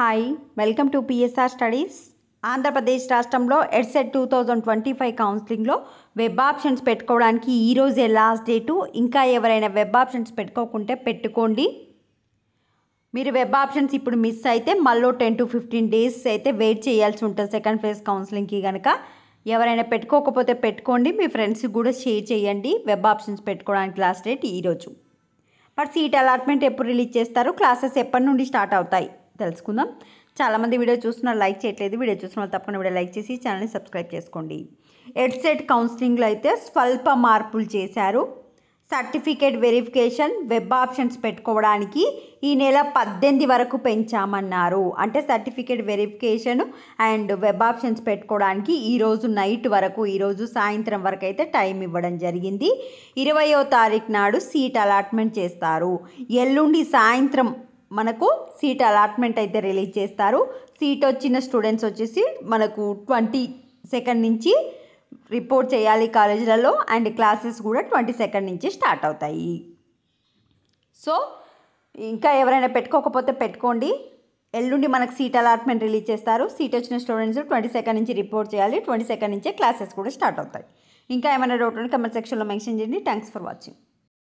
Hi welcome to PSR studies. Andhra Pradesh రాష్ట్రంలో EdCET 2025 కౌన్సిలింగ్లో web options పెట్టుకోవడానికి ఈరోజే లాస్ట్ డేటు. ఇంకా ఎవరైనా వెబ్ ఆప్షన్స్ పెట్టుకోకుంటే పెట్టుకోండి. మీరు వెబ్ ఆప్షన్స్ ఇప్పుడు మిస్ అయితే మళ్ళీ 10 to 15 డేస్ అయితే వెయిట్ చేయాల్సి ఉంటుంది సెకండ్ ఫేజ్ కౌన్సిలింగ్కి. కనుక ఎవరైనా పెట్టుకోకపోతే పెట్టుకోండి, మీ ఫ్రెండ్స్కి కూడా షేర్ చేయండి. వెబ్ ఆప్షన్స్ పెట్టుకోవడానికి లాస్ట్ డేట్ ఈరోజు. బట్ సీట్ అలాట్మెంట్ ఎప్పుడు రిలీజ్ చేస్తారు, క్లాసెస్ ఎప్పటి నుండి స్టార్ట్ అవుతాయి తెలుసుకుందాం. చాలామంది వీడియో చూస్తున్నారు, లైక్ చేయట్లేదు. వీడియో చూస్తున్న వాళ్ళు తప్పకుండా వీడియో లైక్ చేసి ఛానల్ని సబ్స్క్రైబ్ చేసుకోండి. ఎడ్సెట్ కౌన్సిలింగ్లో అయితే స్వల్ప మార్పులు చేశారు. సర్టిఫికేట్ వెరిఫికేషన్ వెబ్ ఆప్షన్స్ పెట్టుకోవడానికి ఈ నెల 18 వరకు పెంచామన్నారు. అంటే certificate verification and web options పెట్టుకోవడానికి ఈరోజు నైట్ వరకు, ఈరోజు సాయంత్రం వరకు అయితే టైం ఇవ్వడం జరిగింది. 20వ తారీఖు నాడు సీట్ అలాట్మెంట్ చేస్తారు. ఎల్లుండి సాయంత్రం మనకు సీట్ అలాట్మెంట్ అయితే రిలీజ్ చేస్తారు. సీట్ వచ్చిన స్టూడెంట్స్ వచ్చేసి మనకు 22 నుంచి రిపోర్ట్ చేయాలి కాలేజీలలో, అండ్ క్లాసెస్ కూడా 22 నుంచి స్టార్ట్ అవుతాయి. సో ఇంకా ఎవరైనా పెట్టుకోకపోతే పెట్టుకోండి. ఎల్లుండి మనకు సీట్ అలాట్మెంట్ రిలీజ్ చేస్తారు. సీట్ వచ్చిన స్టూడెంట్స్ 22 నుంచి రిపోర్ట్ చేయాలి, 22 నుంచే క్లాసెస్ కూడా స్టార్ట్ అవుతాయి. ఇంకా ఏమైనా డౌట్ ఉంటే కమెంట్ సెక్షన్లో మెన్షన్ చేయండి. Thanks for watching.